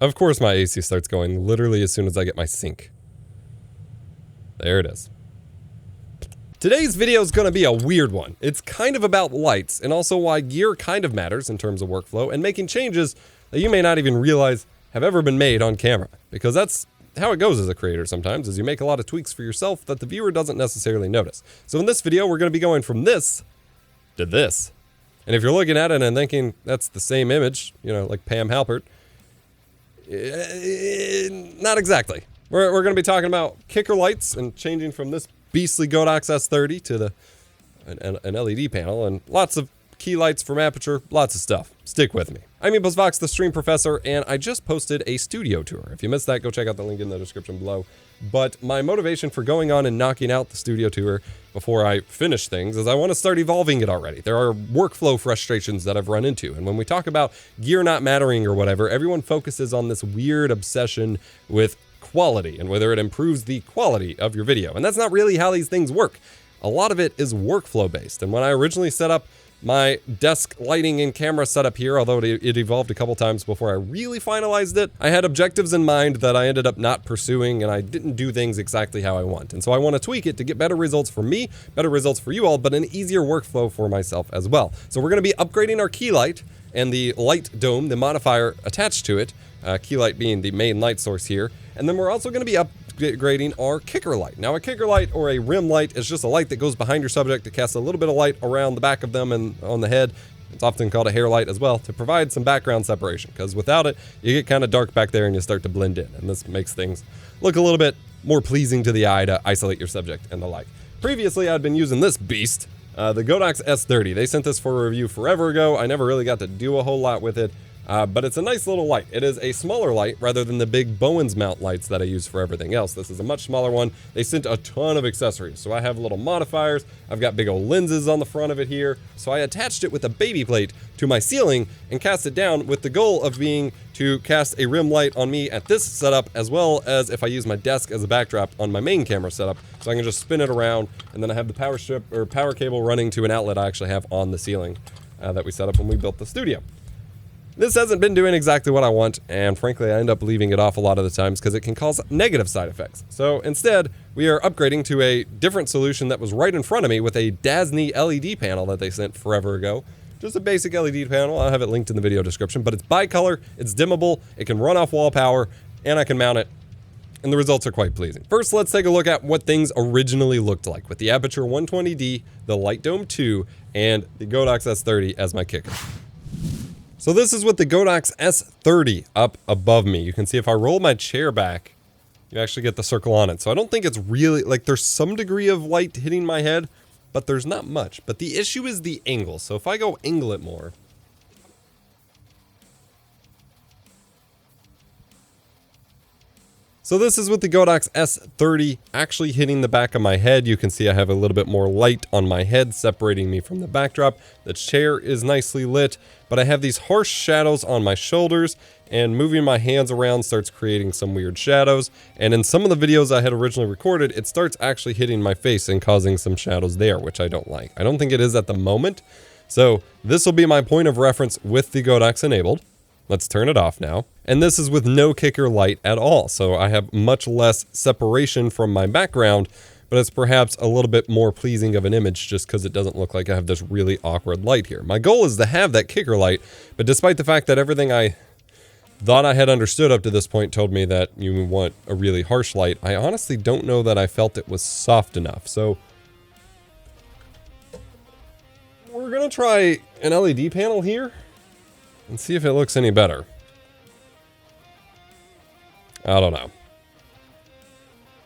Of course my AC starts going literally as soon as I get my sync. There it is. Today's video is going to be a weird one. It's kind of about lights and also why gear kind of matters in terms of workflow and making changes that you may not even realize have ever been made on camera. Because that's how it goes as a creator sometimes, is you make a lot of tweaks for yourself that the viewer doesn't necessarily notice. So in this video, we're going to be going from this to this. And if you're looking at it and thinking that's the same image, you know, like Pam Halpert, not exactly. We're going to be talking about kicker lights and changing from this beastly GODOX S30 to an LED panel and lots of key lights from Aputure, lots of stuff. Stick with me. I'm EposVox, the stream professor, and I just posted a studio tour. If you missed that, go check out the link in the description below. But my motivation for going on and knocking out the studio tour before I finish things is I want to start evolving it already. There are workflow frustrations that I've run into, and when we talk about gear not mattering or whatever, everyone focuses on this weird obsession with quality and whether it improves the quality of your video. And that's not really how these things work. A lot of it is workflow based. And when I originally set up my desk lighting and camera setup here, although it evolved a couple times before I really finalized it, I had objectives in mind that I ended up not pursuing, and I didn't do things exactly how I want. And so I want to tweak it to get better results for me, better results for you all, but an easier workflow for myself as well. So we're going to be upgrading our key light and the light dome, the modifier attached to it, key light being the main light source here. And then we're also going to be upgrading our kicker light. Now a kicker light or a rim light is just a light that goes behind your subject to cast a little bit of light around the back of them and on the head. It's often called a hair light as well, to provide some background separation, because without it, you get kind of dark back there and you start to blend in. And this makes things look a little bit more pleasing to the eye to isolate your subject and the like. Previously, I'd been using this beast, the GODOX S30. They sent this for a review forever ago. I never really got to do a whole lot with it. But it's a nice little light. It is a smaller light rather than the big Bowens mount lights that I use for everything else. This is a much smaller one. They sent a ton of accessories. So I have little modifiers. I've got big old lenses on the front of it here. So I attached it with a baby plate to my ceiling and cast it down with the goal of being to cast a rim light on me at this setup, as well as if I use my desk as a backdrop on my main camera setup. So I can just spin it around, and then I have the power strip or power cable running to an outlet I actually have on the ceiling that we set up when we built the studio. This hasn't been doing exactly what I want, and frankly, I end up leaving it off a lot of the times because it can cause negative side effects. So instead, we are upgrading to a different solution that was right in front of me with a Dazzne LED panel that they sent forever ago. Just a basic LED panel. I'll have it linked in the video description, but it's bicolor, it's dimmable, it can run off wall power, and I can mount it, and the results are quite pleasing. First, let's take a look at what things originally looked like with the Aputure 120D, the Light Dome 2, and the GODOX S30 as my kicker. So this is with the GODOX S30 up above me. You can see if I roll my chair back, you actually get the circle on it. So I don't think it's really, like, there's some degree of light hitting my head, but there's not much. But the issue is the angle. So if I go angle it more, so this is with the GODOX S30 actually hitting the back of my head. You can see I have a little bit more light on my head separating me from the backdrop. The chair is nicely lit, but I have these harsh shadows on my shoulders, and moving my hands around starts creating some weird shadows. And in some of the videos I had originally recorded, it starts actually hitting my face and causing some shadows there, which I don't like. I don't think it is at the moment. So this will be my point of reference with the GODOX enabled. Let's turn it off now. And this is with no kicker light at all. So I have much less separation from my background, but it's perhaps a little bit more pleasing of an image just because it doesn't look like I have this really awkward light here. My goal is to have that kicker light, but despite the fact that everything I thought I had understood up to this point told me that you want a really harsh light, I honestly don't know that I felt it was soft enough. So we're gonna try an LED panel here and see if it looks any better. I don't know.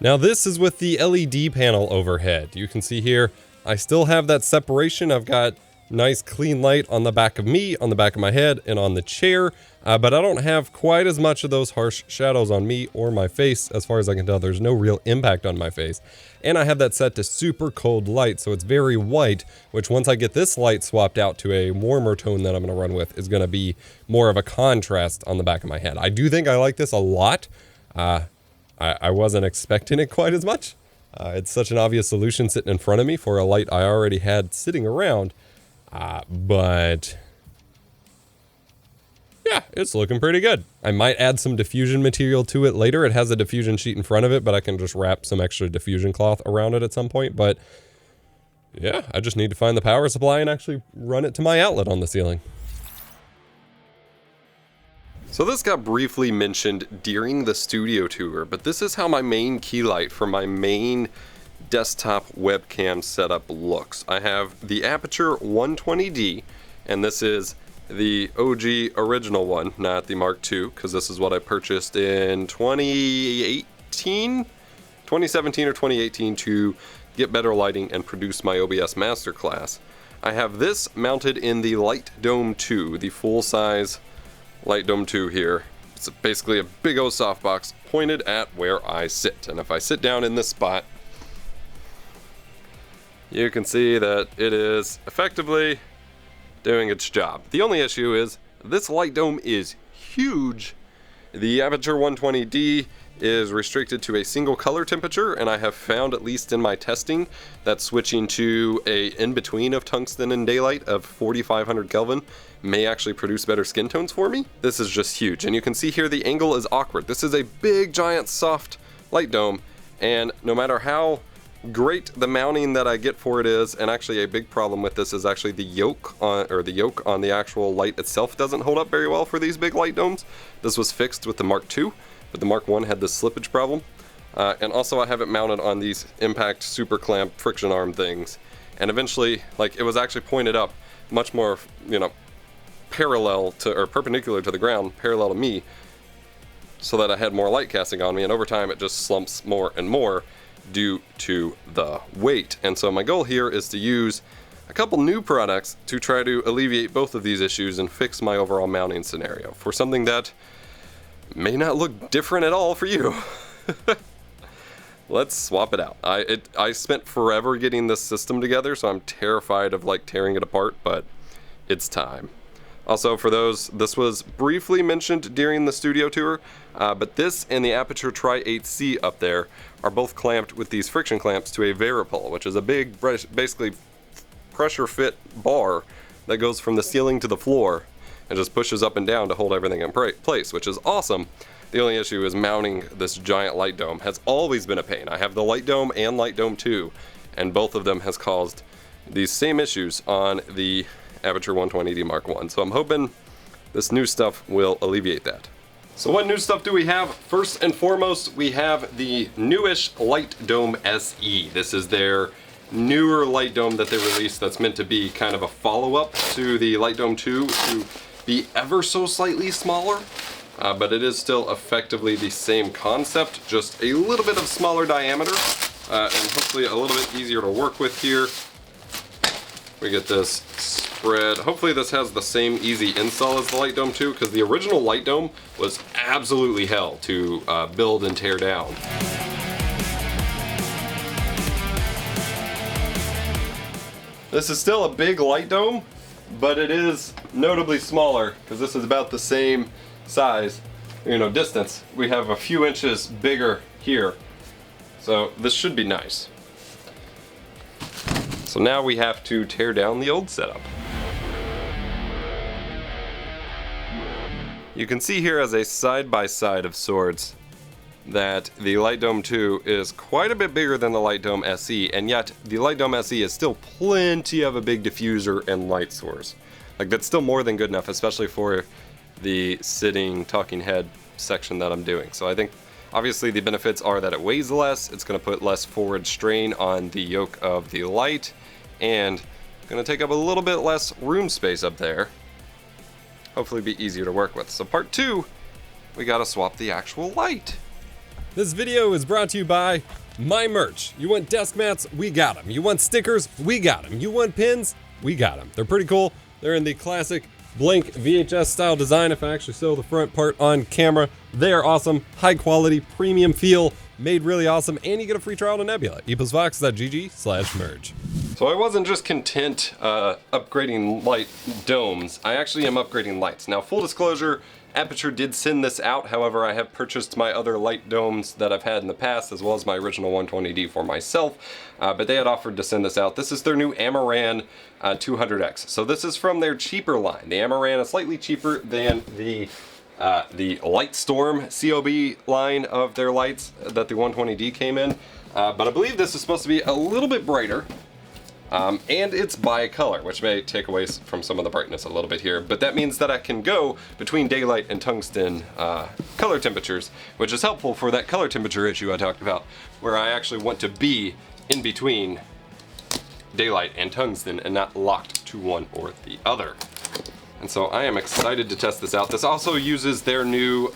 Now this is with the LED panel overhead. You can see here, I still have that separation. I've got nice clean light on the back of me, on the back of my head, and on the chair. But I don't have quite as much of those harsh shadows on me or my face. As far as I can tell, there's no real impact on my face. And I have that set to super cold light, so it's very white, which once I get this light swapped out to a warmer tone that I'm going to run with is going to be more of a contrast on the back of my head. I do think I like this a lot. I wasn't expecting it quite as much. It's such an obvious solution sitting in front of me for a light I already had sitting around. But yeah, it's looking pretty good. I might add some diffusion material to it later. It has a diffusion sheet in front of it, but I can just wrap some extra diffusion cloth around it at some point. But yeah, I just need to find the power supply and actually run it to my outlet on the ceiling. So this got briefly mentioned during the studio tour, but this is how my main key light for my main desktop webcam setup looks. I have the Aputure 120D, and this is the OG original one, not the Mark II, because this is what I purchased in 2017 or 2018 to get better lighting and produce my OBS masterclass. I have this mounted in the Light Dome 2, the full-size Light Dome 2 here. It's basically a big old softbox pointed at where I sit. And if I sit down in this spot, you can see that it is effectively doing its job. The only issue is this light dome is huge. The Aputure 120D is restricted to a single color temperature, and I have found, at least in my testing, that switching to a in-between of tungsten and daylight of 4500 Kelvin may actually produce better skin tones for me. This is just huge, and you can see here the angle is awkward. This is a big, giant, soft light dome, and no matter how great the mounting that I get for it is, and actually a big problem with this is actually the yoke on the actual light itself doesn't hold up very well for these big light domes. This was fixed with the Mark II, but the Mark I had this slippage problem. And also I have it mounted on these impact super clamp friction arm things. And eventually, like, it was actually pointed up much more, you know, parallel to, or perpendicular to the ground, parallel to me, so that I had more light casting on me, and over time it just slumps more and more due to the weight. And so my goal here is to use a couple new products to try to alleviate both of these issues and fix my overall mounting scenario for something that may not look different at all for you. Let's swap it out. I spent forever getting this system together, so I'm terrified of like tearing it apart, but it's time. Also, for those, this was briefly mentioned during the studio tour, but this and the Aputure Tri 8C up there are both clamped with these friction clamps to a Varipole, which is a big, basically pressure fit bar that goes from the ceiling to the floor and just pushes up and down to hold everything in place, which is awesome. The only issue is mounting this giant light dome has always been a pain. I have the Light Dome and Light Dome 2, and both of them has caused these same issues on the Aputure 120D Mark I. So I'm hoping this new stuff will alleviate that. So what new stuff do we have? First and foremost, we have the newish Light Dome SE. This is their newer light dome that they released that's meant to be kind of a follow-up to the Light Dome 2 to be ever so slightly smaller, but it is still effectively the same concept, just a little bit of smaller diameter, and hopefully a little bit easier to work with here. We get this spread. Hopefully this has the same easy install as the Light Dome 2, because the original Light Dome was absolutely hell to build and tear down. This is still a big light dome, but it is notably smaller, because this is about the same size, distance. We have a few inches bigger here, so this should be nice. So now we have to tear down the old setup. You can see here as a side-by-side of sorts that the Light Dome 2 is quite a bit bigger than the Light Dome SE, and yet the Light Dome SE is still plenty of a big diffuser and light source. Like, that's still more than good enough, especially for the sitting talking head section that I'm doing. So I think obviously the benefits are that it weighs less, it's going to put less forward strain on the yoke of the light, and going to take up a little bit less room space up there. Hopefully be easier to work with. So part 2, we got to swap the actual light. This video is brought to you by my merch. You want desk mats? We got them. You want stickers? We got them. You want pins? We got them. They're pretty cool. They're in the classic blank VHS style design. If I actually show the front part on camera, they are awesome. High quality, premium feel, made really awesome, and you get a free trial to Nebula. EposVox.gg/merge. So I wasn't just content upgrading light domes. I actually am upgrading lights. Now, full disclosure, Aputure did send this out, however I have purchased my other light domes that I've had in the past, as well as my original 120D for myself, but they had offered to send this out. This is their new Amaran 200X. So this is from their cheaper line. The Amaran is slightly cheaper than the Lightstorm COB line of their lights that the 120D came in, but I believe this is supposed to be a little bit brighter. And it's bi-color, which may take away from some of the brightness a little bit here, but that means that I can go between daylight and tungsten color temperatures, which is helpful for that color temperature issue I talked about, where I actually want to be in between daylight and tungsten and not locked to one or the other. And so I am excited to test this out. This also uses their new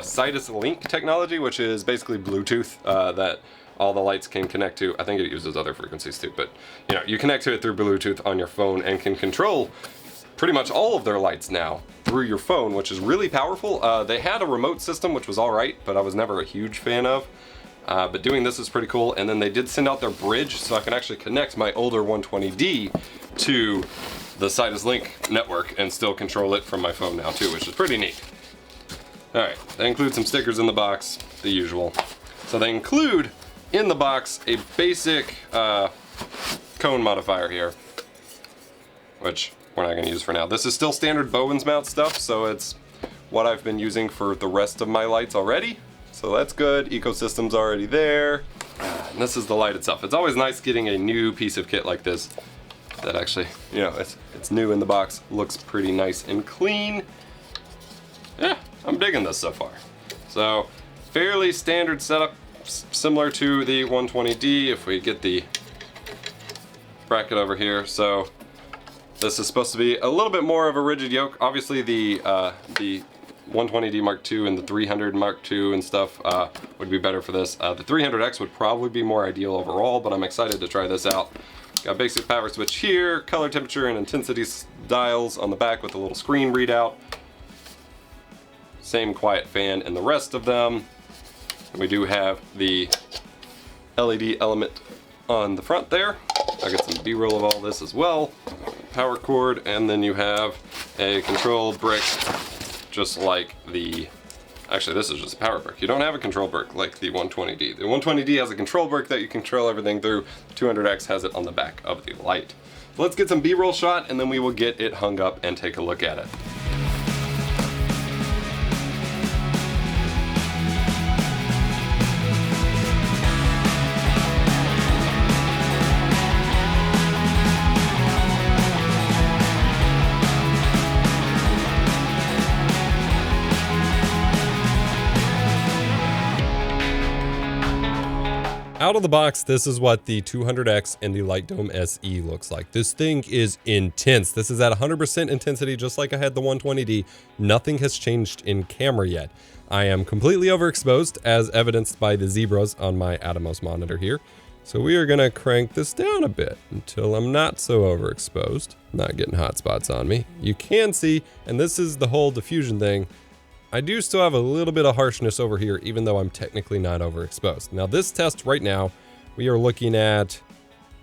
Sidus Link technology, which is basically Bluetooth that all the lights can connect to. I think it uses other frequencies too, but you know, you connect to it through Bluetooth on your phone and can control pretty much all of their lights now through your phone, which is really powerful. They had a remote system, which was all right, but I was never a huge fan of. But doing this is pretty cool. And then they did send out their bridge, so I can actually connect my older 120D to the Sidus Link network and still control it from my phone now too, which is pretty neat. All right, they include some stickers in the box, the usual. So they include in the box a basic cone modifier here, which we're not going to use for now. This is still standard Bowens mount stuff, so it's what I've been using for the rest of my lights already. So that's good. Ecosystem's already there. And this is the light itself. It's always nice getting a new piece of kit like this that actually, you know, it's new in the box, looks pretty nice and clean. Yeah, I'm digging this so far. So fairly standard setup, similar to the 120D. If we get the bracket over here, so this is supposed to be a little bit more of a rigid yoke. Obviously the 120D Mark II and the 300 Mark II and stuff would be better for this. The 300X would probably be more ideal overall, but I'm excited to try this out. Got basic power switch here, color temperature and intensity dials on the back with a little screen readout. Same quiet fan in the rest of them. And we do have the LED element on the front there. I got some B-roll of all this as well. Power cord, and then you have a control brick just like the... Actually, this is just a power brick. You don't have a control brick like the 120D. The 120D has a control brick that you control everything through. The 200X has it on the back of the light. So let's get some B-roll shot, and then we will get it hung up and take a look at it. Out of the box, this is what the 200X and the Light Dome SE looks like. This thing is intense. This is at 100% intensity, just like I had the 120D. Nothing has changed in camera yet. I am completely overexposed, as evidenced by the zebras on my Atomos monitor here. So we are gonna crank this down a bit until I'm not so overexposed. Not getting hot spots on me. You can see, and this is the whole diffusion thing, I do still have a little bit of harshness over here, even though I'm technically not overexposed. Now this test right now, we are looking at,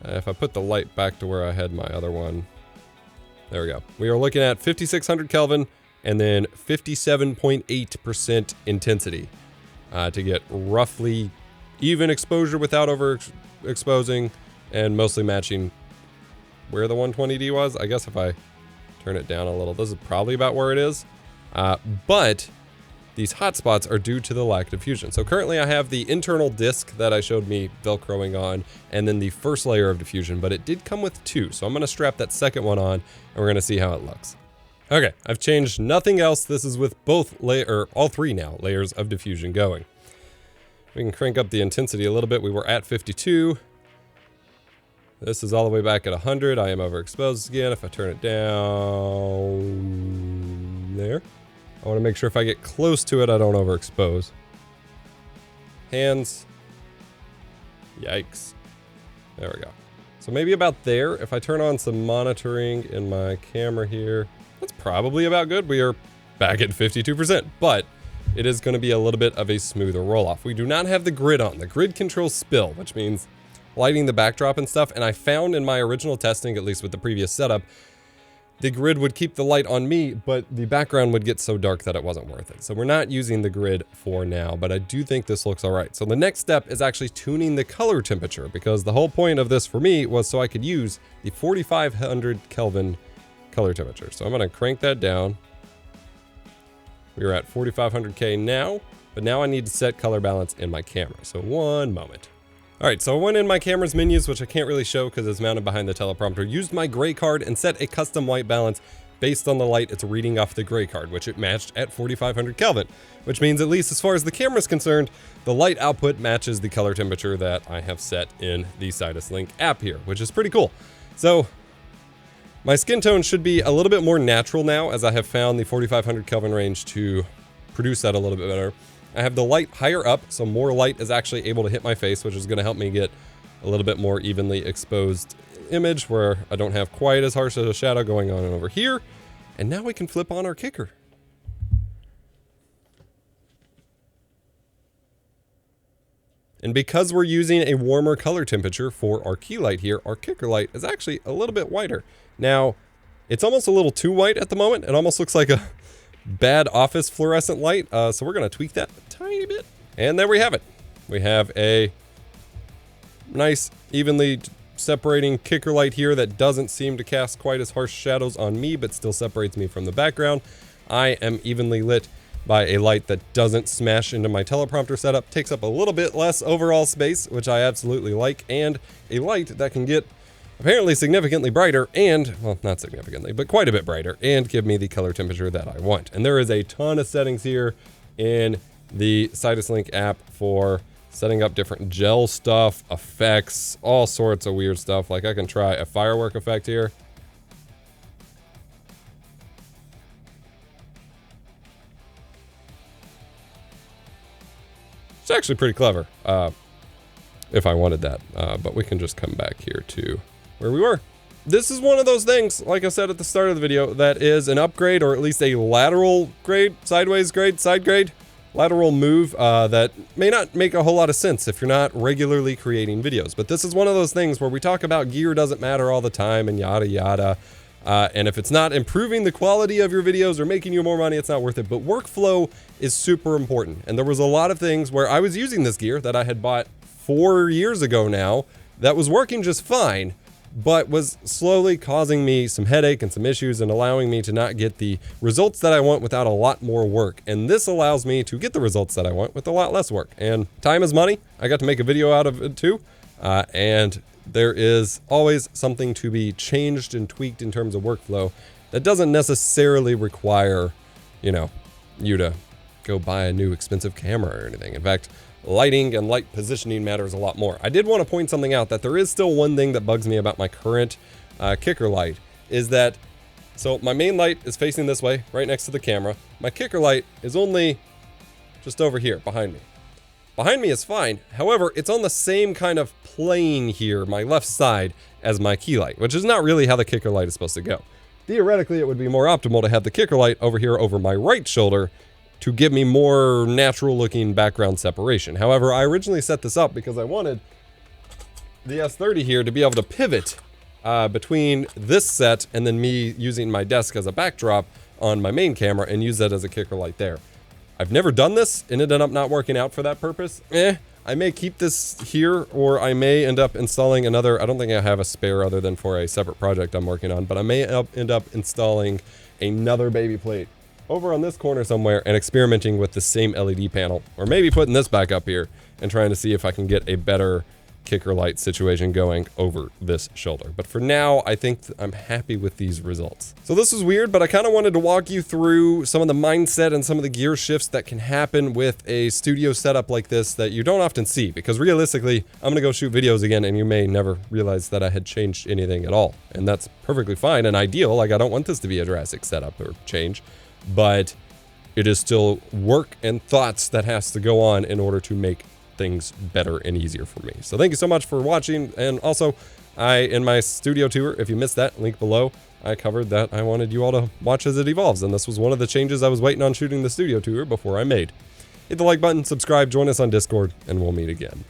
if I put the light back to where I had my other one, there we go. We are looking at 5600 Kelvin and then 57.8% intensity to get roughly even exposure without overexposing and mostly matching where the 120D was. I guess if I turn it down a little, this is probably about where it is. But these hotspots are due to the lack of diffusion. So currently I have the internal disc that I showed me Velcroing on, and then the first layer of diffusion, but it did come with two. So I'm gonna strap that second one on, and we're gonna see how it looks. Okay, I've changed nothing else. This is with both all three now layers of diffusion going. We can crank up the intensity a little bit. We were at 52. This is all the way back at 100. I am overexposed again. If I turn it down there. I want to make sure if I get close to it, I don't overexpose. Hands. Yikes. There we go. So maybe about there. If I turn on some monitoring in my camera here, that's probably about good. We are back at 52%, but it is going to be a little bit of a smoother roll off. We do not have the grid on. The grid controls spill, which means lighting the backdrop and stuff. And I found in my original testing, at least with the previous setup, the grid would keep the light on me, but the background would get so dark that it wasn't worth it. So we're not using the grid for now, but I do think this looks all right. So the next step is actually tuning the color temperature, because the whole point of this for me was so I could use the 4500 Kelvin color temperature. So I'm gonna crank that down. We're at 4500K now, but now I need to set color balance in my camera. So one moment. All right, so I went in my camera's menus, which I can't really show because it's mounted behind the teleprompter, used my gray card and set a custom white balance based on the light it's reading off the gray card, which it matched at 4500 Kelvin, which means at least as far as the camera is concerned, the light output matches the color temperature that I have set in the Sidus Link app here, which is pretty cool. So my skin tone should be a little bit more natural now, as I have found the 4500 Kelvin range to produce that a little bit better. I have the light higher up, so more light is actually able to hit my face, which is going to help me get a little bit more evenly exposed image where I don't have quite as harsh a shadow going on over here. And now we can flip on our kicker. And because we're using a warmer color temperature for our key light here, our kicker light is actually a little bit whiter. Now, it's almost a little too white at the moment. It almost looks like a bad office fluorescent light, so we're going to tweak that a tiny bit. And there we have it. We have a nice, evenly separating kicker light here that doesn't seem to cast quite as harsh shadows on me, but still separates me from the background. I am evenly lit by a light that doesn't smash into my teleprompter setup, takes up a little bit less overall space, which I absolutely like, and a light that can get apparently significantly brighter and, well, not significantly, but quite a bit brighter, and give me the color temperature that I want. And there is a ton of settings here in the Sidus Link app for setting up different gel stuff, effects, all sorts of weird stuff. Like I can try a firework effect here. It's actually pretty clever, if I wanted that, but we can just come back here to where we were. This is one of those things, like I said at the start of the video, that is an upgrade, or at least a lateral grade, sideways grade, side grade, lateral move that may not make a whole lot of sense if you're not regularly creating videos. But this is one of those things where we talk about gear doesn't matter all the time and yada yada. And if it's not improving the quality of your videos or making you more money, it's not worth it. But workflow is super important. And there was a lot of things where I was using this gear that I had bought 4 years ago now that was working just fine, but was slowly causing me some headache and some issues and allowing me to not get the results that I want without a lot more work. And this allows me to get the results that I want with a lot less work. And time is money. I got to make a video out of it too. And there is always something to be changed and tweaked in terms of workflow that doesn't necessarily require, you know, you to go buy a new expensive camera or anything. In fact, lighting and light positioning matters a lot more. I did want to point something out, that there is still one thing that bugs me about my current kicker light, is that, so my main light is facing this way, right next to the camera. My kicker light is only just over here, behind me. Behind me is fine. However, it's on the same kind of plane here, my left side, as my key light, which is not really how the kicker light is supposed to go. Theoretically, it would be more optimal to have the kicker light over here over my right shoulder to give me more natural looking background separation. However, I originally set this up because I wanted the S30 here to be able to pivot between this set and then me using my desk as a backdrop on my main camera and use that as a kicker light there. I've never done this and it ended up not working out for that purpose. I may keep this here, or I may end up installing another. I don't think I have a spare other than for a separate project I'm working on, but I may end up installing another baby plate over on this corner somewhere and experimenting with the same LED panel, or maybe putting this back up here and trying to see if I can get a better kicker light situation going over this shoulder. But for now, I think I'm happy with these results. So this is weird, but I kind of wanted to walk you through some of the mindset and some of the gear shifts that can happen with a studio setup like this that you don't often see, because realistically, I'm gonna go shoot videos again and you may never realize that I had changed anything at all. And that's perfectly fine and ideal. Like, I don't want this to be a drastic setup or change, but it is still work and thoughts that has to go on in order to make things better and easier for me. So thank you so much for watching. And also, in my studio tour, if you missed that, link below, I covered that I wanted you all to watch as it evolves. And this was one of the changes I was waiting on shooting the studio tour before I made. Hit the like button, subscribe, join us on Discord, and we'll meet again.